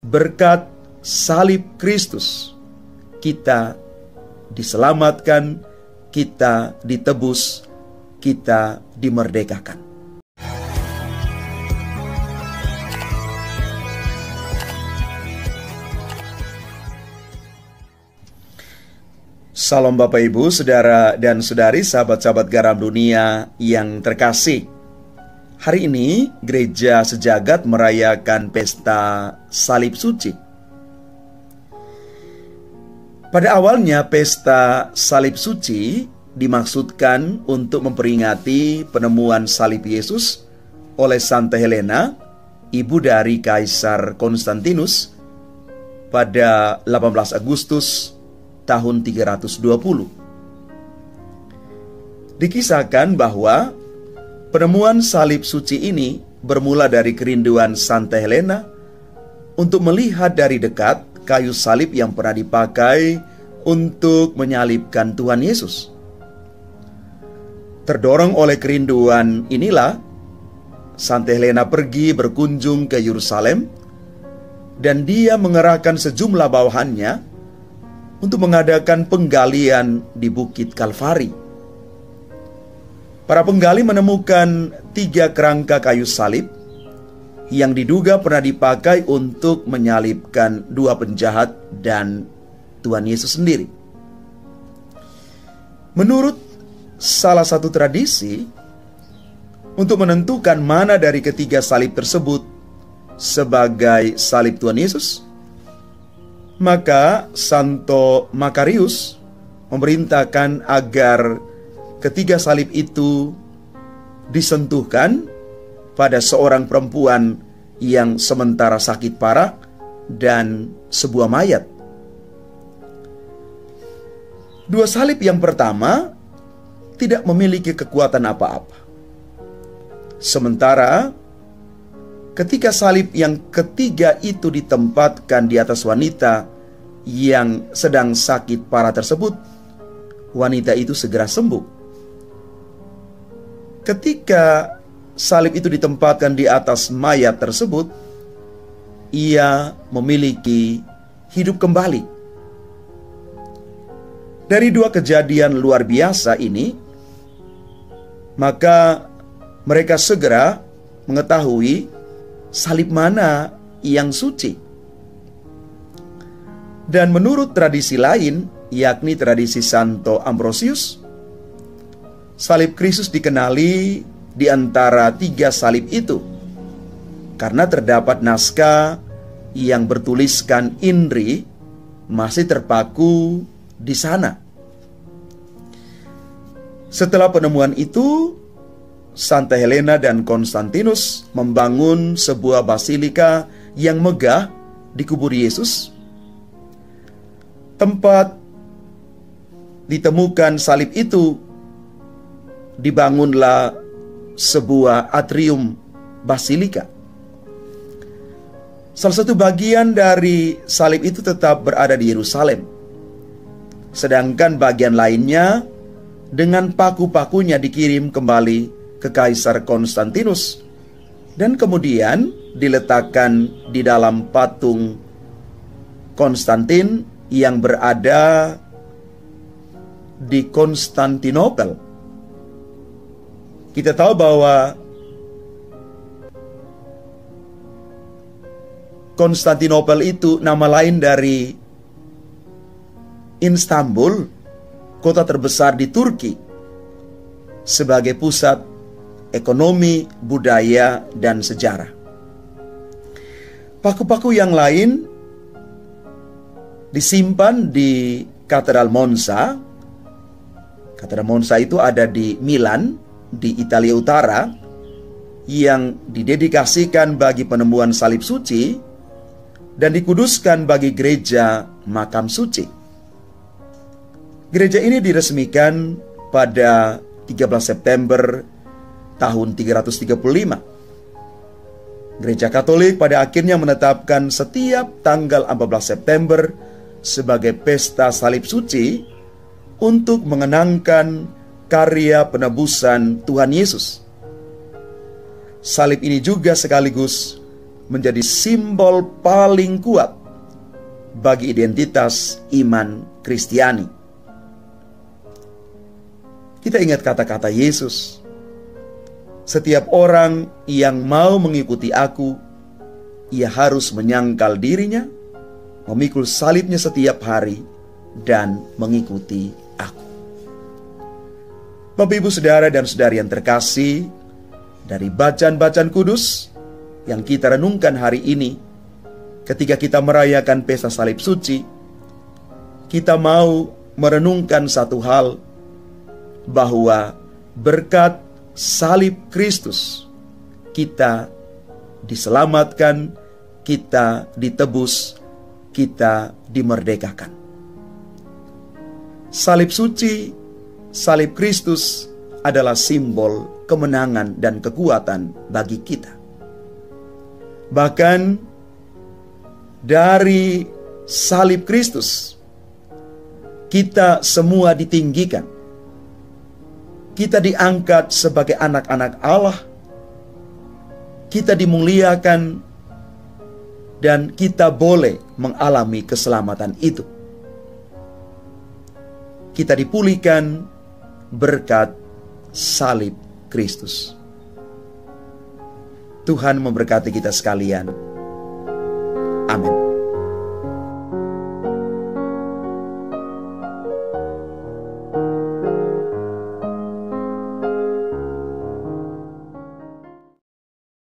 berkat salib Kristus, kita diselamatkan, kita ditebus, kita dimerdekakan. Salam Bapak Ibu, Saudara dan Saudari, sahabat-sahabat Garam Dunia yang terkasih. Hari ini Gereja Sejagat merayakan pesta Salib Suci. Pada awalnya pesta Salib Suci dimaksudkan untuk memperingati penemuan salib Yesus oleh Santa Helena, ibu dari Kaisar Konstantinus, pada 18 Agustus tahun 320. Dikisahkan bahwa penemuan salib suci ini bermula dari kerinduan Santa Helena untuk melihat dari dekat kayu salib yang pernah dipakai untuk menyalibkan Tuhan Yesus. Terdorong oleh kerinduan inilah, Santa Helena pergi berkunjung ke Yerusalem dan dia mengerahkan sejumlah bawahannya untuk mengadakan penggalian di Bukit Kalvari. Para penggali menemukan 3 kerangka kayu salib yang diduga pernah dipakai untuk menyalibkan 2 penjahat dan Tuhan Yesus sendiri. Menurut salah satu tradisi, untuk menentukan mana dari ketiga salib tersebut sebagai salib Tuhan Yesus, maka Santo Makarius memerintahkan agar ketiga salib itu disentuhkan pada seorang perempuan yang sementara sakit parah dan sebuah mayat. 2 salib yang pertama tidak memiliki kekuatan apa-apa. Sementara ketika salib yang ketiga itu ditempatkan di atas wanita yang sedang sakit parah tersebut, wanita itu segera sembuh. Ketika salib itu ditempatkan di atas mayat tersebut, ia memiliki hidup kembali. Dari 2 kejadian luar biasa ini, maka mereka segera mengetahui salib mana yang suci. Dan menurut tradisi lain, yakni tradisi Santo Ambrosius, salib Kristus dikenali di antara 3 salib itu karena terdapat naskah yang bertuliskan Indri masih terpaku di sana. Setelah penemuan itu, Santa Helena dan Konstantinus membangun sebuah basilika yang megah di kubur Yesus. Tempat ditemukan salib itu, dibangunlah sebuah atrium basilika. Salah satu bagian dari salib itu tetap berada di Yerusalem, sedangkan bagian lainnya dengan paku-pakunya dikirim kembali ke Kaisar Konstantinus dan kemudian diletakkan di dalam patung Konstantin yang berada di Konstantinopel. Kita tahu bahwa Konstantinopel itu nama lain dari Istanbul, kota terbesar di Turki, sebagai pusat ekonomi, budaya, dan sejarah. Paku-paku yang lain disimpan di Katedral Monza. Katedral Monza itu ada di Milan, di Italia Utara, yang didedikasikan bagi penemuan salib suci dan dikuduskan bagi gereja makam suci. Gereja ini diresmikan pada 13 September tahun 335. Gereja Katolik pada akhirnya menetapkan setiap tanggal 14 September sebagai pesta salib suci untuk mengenangkan karya penebusan Tuhan Yesus. Salib ini juga sekaligus menjadi simbol paling kuat bagi identitas iman Kristiani. Kita ingat kata-kata Yesus, "Setiap orang yang mau mengikuti aku, ia harus menyangkal dirinya, memikul salibnya setiap hari, dan mengikuti aku." Bapak, Ibu, Saudara, dan Saudari yang terkasih, dari bacaan-bacaan kudus yang kita renungkan hari ini, ketika kita merayakan Pesta Salib Suci, kita mau merenungkan satu hal, bahwa berkat salib Kristus kita diselamatkan, kita ditebus, kita dimerdekakan. Salib suci, salib Kristus adalah simbol kemenangan dan kekuatan bagi kita. Bahkan dari salib Kristus, kita semua ditinggikan. Kita diangkat sebagai anak-anak Allah. Kita dimuliakan, dan kita boleh mengalami keselamatan itu. Kita dipulihkan berkat salib Kristus. Tuhan memberkati kita sekalian. Amin.